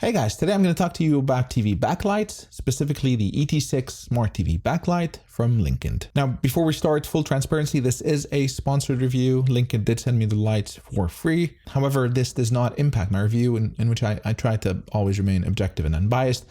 Hey guys, today I'm going to talk to you about TV backlights, specifically the ET6 Smart TV Backlight from Linkind. Now, before we start, full transparency, this is a sponsored review. Linkind did send me the lights for free. However, this does not impact my review, in which I try to always remain objective and unbiased.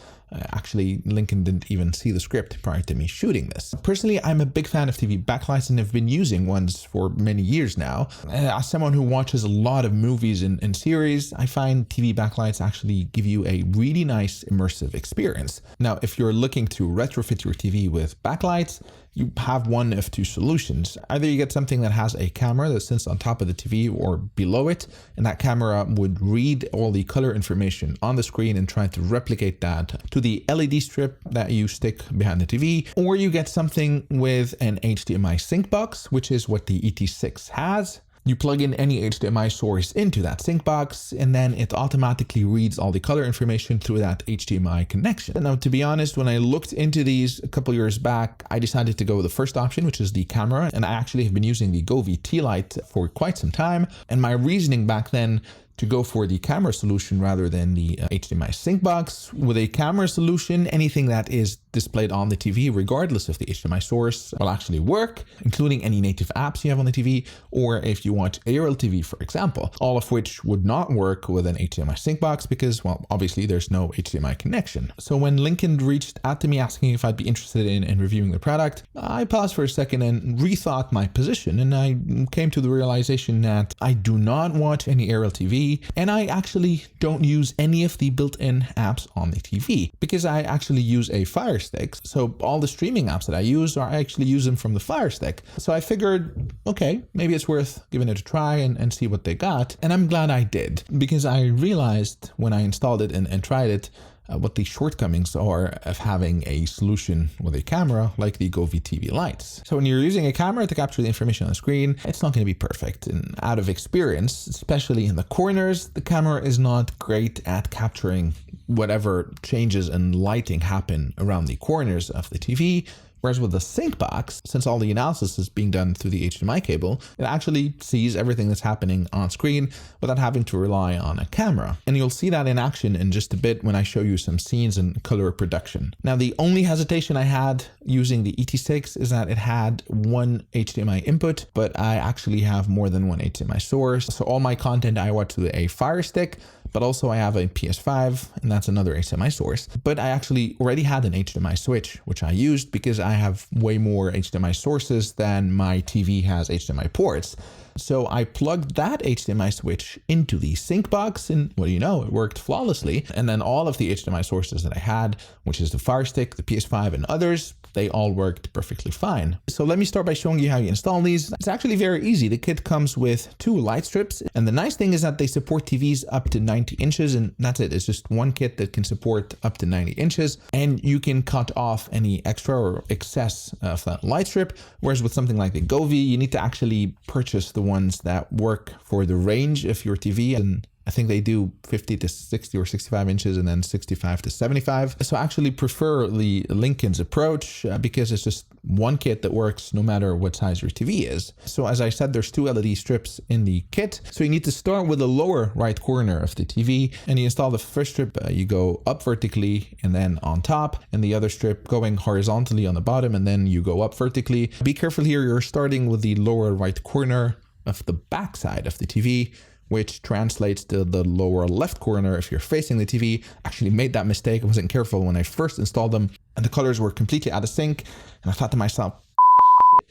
Actually, Linkind didn't even see the script prior to me shooting this. Personally, I'm a big fan of TV backlights and have been using ones for many years now. As someone who watches a lot of movies and series, I find TV backlights actually give you a really nice immersive experience. Now, if you're looking to retrofit your TV with backlights, you have one of two solutions. Either you get something that has a camera that sits on top of the TV or below it, and that camera would read all the color information on the screen and try to replicate that to the LED strip that you stick behind the TV, or you get something with an HDMI sync box, which is what the ET6 has. You plug in any HDMI source into that sync box, and then it automatically reads all the color information through that HDMI connection. Now, to be honest, when I looked into these a couple years back, I decided to go with the first option, which is the camera. And I actually have been using the Govee T-Light for quite some time. And my reasoning back then to go for the camera solution rather than the HDMI sync box. With a camera solution, anything that is displayed on the TV, regardless of the HDMI source, will actually work, including any native apps you have on the TV, or if you watch aerial TV, for example, all of which would not work with an HDMI sync box because, well, obviously there's no HDMI connection. So when Linkind reached out to me asking if I'd be interested in reviewing the product, I paused for a second and rethought my position, and I came to the realization that I do not watch any aerial TV, and I actually don't use any of the built-in apps on the TV because I actually use a Fire Stick. So all the streaming apps that I use, I actually use them from the Fire Stick. So I figured, okay, maybe it's worth giving it a try and see what they got. And I'm glad I did, because I realized when I installed it and tried it, what the shortcomings are of having a solution with a camera like the Govee TV lights. So when you're using a camera to capture the information on the screen, it's not going to be perfect. And out of experience, especially in the corners, the camera is not great at capturing whatever changes in lighting happen around the corners of the TV. Whereas with the sync box, since all the analysis is being done through the HDMI cable, it actually sees everything that's happening on screen without having to rely on a camera. And you'll see that in action in just a bit when I show you some scenes and color production. Now, the only hesitation I had using the ET6 is that it had one HDMI input, but I actually have more than one HDMI source. So all my content I watch with a Fire Stick, but also I have a PS5, and that's another HDMI source. But I actually already had an HDMI switch, which I used because I have way more HDMI sources than my TV has HDMI ports. So I plugged that HDMI switch into the sync box, and what do you know, it worked flawlessly. And then all of the HDMI sources that I had, which is the Fire Stick, the PS5, and others, they all worked perfectly fine. So let me start by showing you how you install these. It's actually very easy. The kit comes with two light strips, and the nice thing is that they support TVs up to 90 inches, and that's it. It's just one kit that can support up to 90 inches, and you can cut off any extra or excess of that light strip. Whereas with something like the Govee, you need to actually purchase the ones that work for the range of your TV, and I think they do 50 to 60 or 65 inches and then 65 to 75. So I actually prefer the Linkind's approach because it's just one kit that works no matter what size your TV is. So as I said, there's two LED strips in the kit. So you need to start with the lower right corner of the TV, and you install the first strip, you go up vertically and then on top, and the other strip going horizontally on the bottom, and then you go up vertically. Be careful here, you're starting with the lower right corner of the back side of the TV, which translates to the lower left corner if you're facing the TV. Actually made that mistake. I wasn't careful when I first installed them, and the colors were completely out of sync. And I thought to myself,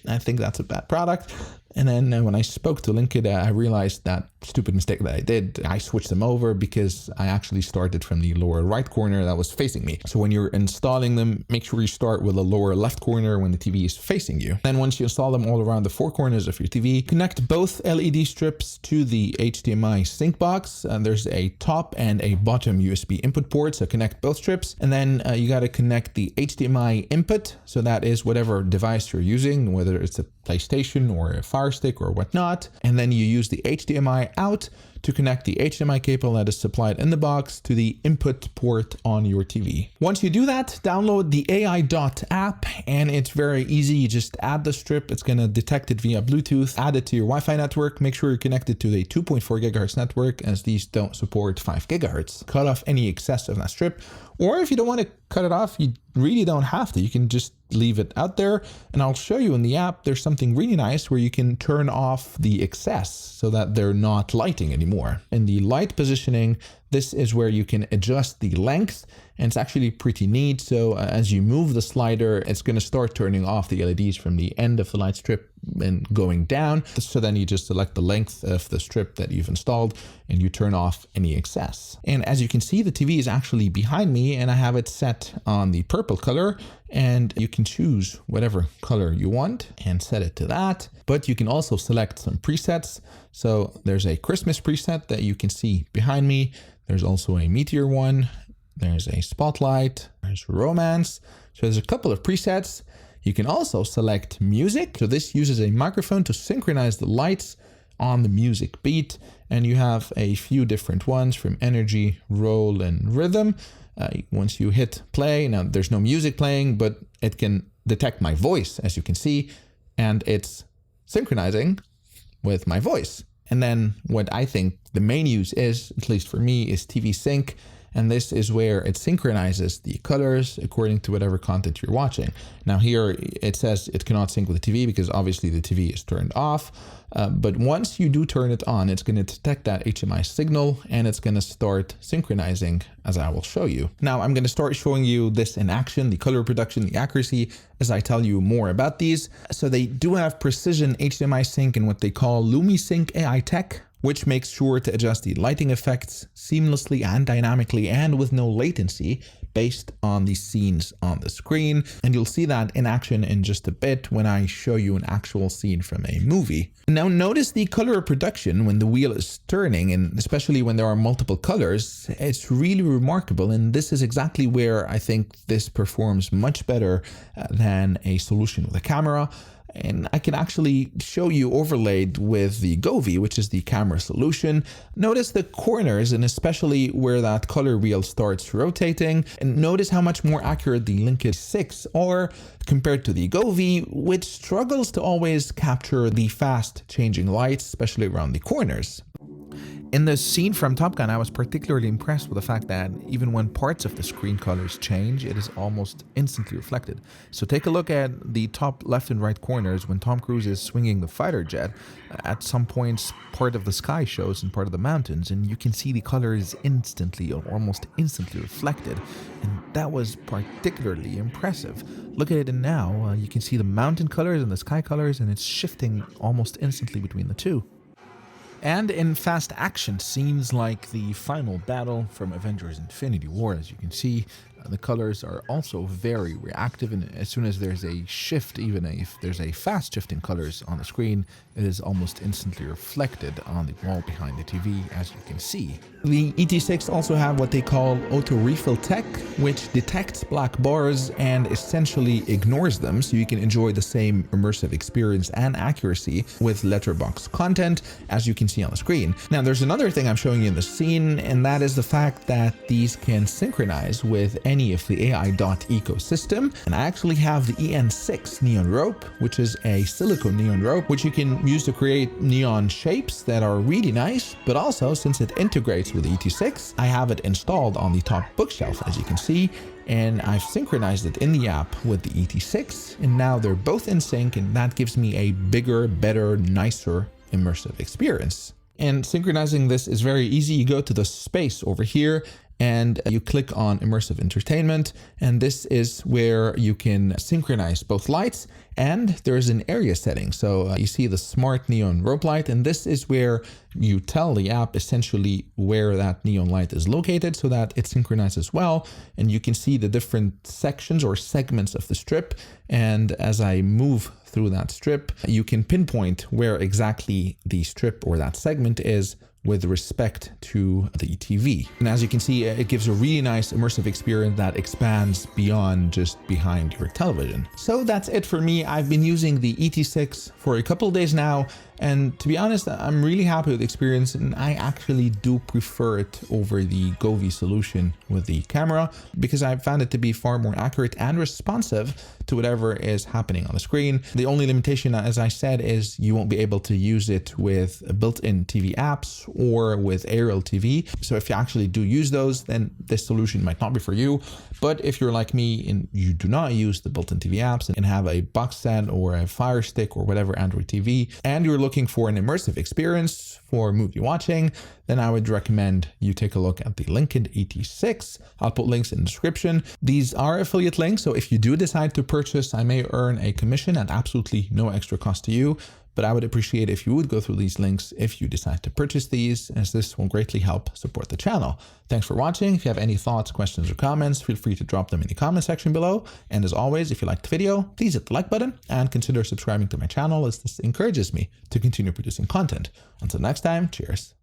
I think that's a bad product. And then when I spoke to Linkind, I realized that stupid mistake that I did. I switched them over because I actually started from the lower right corner that was facing me. So when you're installing them, make sure you start with the lower left corner when the TV is facing you. Then once you install them all around the four corners of your TV, connect both LED strips to the HDMI sync box. And there's a top and a bottom USB input port, so connect both strips. And then you got to connect the HDMI input. So that is whatever device you're using, whether it's a PlayStation or a Fire Stick or whatnot. And then you use the HDMI out to connect the HDMI cable that is supplied in the box to the input port on your TV. Once you do that, download the AI.app and it's very easy. You just add the strip. It's going to detect it via Bluetooth, add it to your Wi-Fi network. Make sure you're connected to the 2.4 gigahertz network, as these don't support 5 gigahertz. Cut off any excess of that strip. Or if you don't want to cut it off, you really don't have to. You can just leave it out there. And I'll show you in the app, there's something really nice where you can turn off the excess so that they're not lighting anymore. In the light positioning, this is where you can adjust the length, and it's actually pretty neat. So as you move the slider, it's going to start turning off the LEDs from the end of the light strip and going down. So then you just select the length of the strip that you've installed and you turn off any excess. And as you can see, the TV is actually behind me and I have it set on the purple color, and you can choose whatever color you want and set it to that. But you can also select some presets. So there's a Christmas preset that you can see behind me. There's also a meteor one. There's a spotlight. There's romance. So there's a couple of presets. You can also select music. So this uses a microphone to synchronize the lights on the music beat. And you have a few different ones from energy, roll, and rhythm. Once you hit play, now there's no music playing, but it can detect my voice, as you can see, and it's synchronizing with my voice. And then what I think the main use is, at least for me, is TV Sync. And this is where it synchronizes the colors according to whatever content you're watching. Now here it says it cannot sync with the TV because obviously the TV is turned off. But once you do turn it on, it's going to detect that HDMI signal and it's going to start synchronizing, as I will show you. Now I'm going to start showing you this in action, the color reproduction, the accuracy, as I tell you more about these. So they do have precision HDMI sync and what they call LumiSync AI tech, which makes sure to adjust the lighting effects seamlessly and dynamically and with no latency based on the scenes on the screen. And you'll see that in action in just a bit when I show you an actual scene from a movie. Now notice the color reproduction when the wheel is turning, and especially when there are multiple colors, it's really remarkable. And this is exactly where I think this performs much better than a solution with a camera. And I can actually show you overlaid with the Govee, which is the camera solution. Notice the corners, and especially where that color wheel starts rotating. And notice how much more accurate the Linkind 6 are compared to the Govee, which struggles to always capture the fast changing lights, especially around the corners. In the scene from Top Gun, I was particularly impressed with the fact that even when parts of the screen colors change, it is almost instantly reflected. So take a look at the top left and right corners when Tom Cruise is swinging the fighter jet. At some points, part of the sky shows and part of the mountains, and you can see the colors instantly or almost instantly reflected. And that was particularly impressive. Look at it now, you can see the mountain colors and the sky colors, and it's shifting almost instantly between the two. And in fast action scenes like the final battle from Avengers Infinity War, as you can see, the colors are also very reactive, and as soon as there's a shift, even if there's a fast shift in colors on the screen, it is almost instantly reflected on the wall behind the TV, as you can see. The ET6 also have what they call auto refill tech, which detects black bars and essentially ignores them, so you can enjoy the same immersive experience and accuracy with letterbox content, as you can see on the screen. Now there's another thing I'm showing you in the scene, and that is the fact that these can synchronize with any of the AI.dot ecosystem. And I actually have the EN6 Neon rope, which is a silicone neon rope, which you can use to create neon shapes that are really nice. But also, since it integrates with the ET6, I have it installed on the top bookshelf, as you can see, and I've synchronized it in the app with the ET6, and now they're both in sync, and that gives me a bigger, better, nicer immersive experience. And synchronizing this is very easy. You go to the space over here and you click on Immersive Entertainment, and this is where you can synchronize both lights, and there's an area setting. So you see the smart neon rope light, and this is where you tell the app essentially where that neon light is located so that it synchronizes well, and you can see the different sections or segments of the strip. And as I move through that strip, you can pinpoint where exactly the strip or that segment is with respect to the TV. And as you can see, it gives a really nice immersive experience that expands beyond just behind your television. So that's it for me. I've been using the ET6 for a couple of days now, And to be honest, I'm really happy with the experience, and I actually do prefer it over the Govee solution with the camera because I found it to be far more accurate and responsive to whatever is happening on the screen. The only limitation, as I said, is you won't be able to use it with built-in TV apps or with aerial TV. So if you actually do use those, then this solution might not be for you. But if you're like me and you do not use the built-in TV apps and have a box set or a Fire Stick or whatever Android TV, and you're looking for an immersive experience for movie watching, then I would recommend you take a look at the Linkind ET6. I'll put links in the description. These are affiliate links, so if you do decide to purchase, I may earn a commission at absolutely no extra cost to you. But I would appreciate if you would go through these links if you decide to purchase these, as this will greatly help support the channel. Thanks for watching. If you have any thoughts, questions, or comments, feel free to drop them in the comment section below. And as always, if you liked the video, please hit the like button and consider subscribing to my channel, as this encourages me to continue producing content. Until next time, cheers.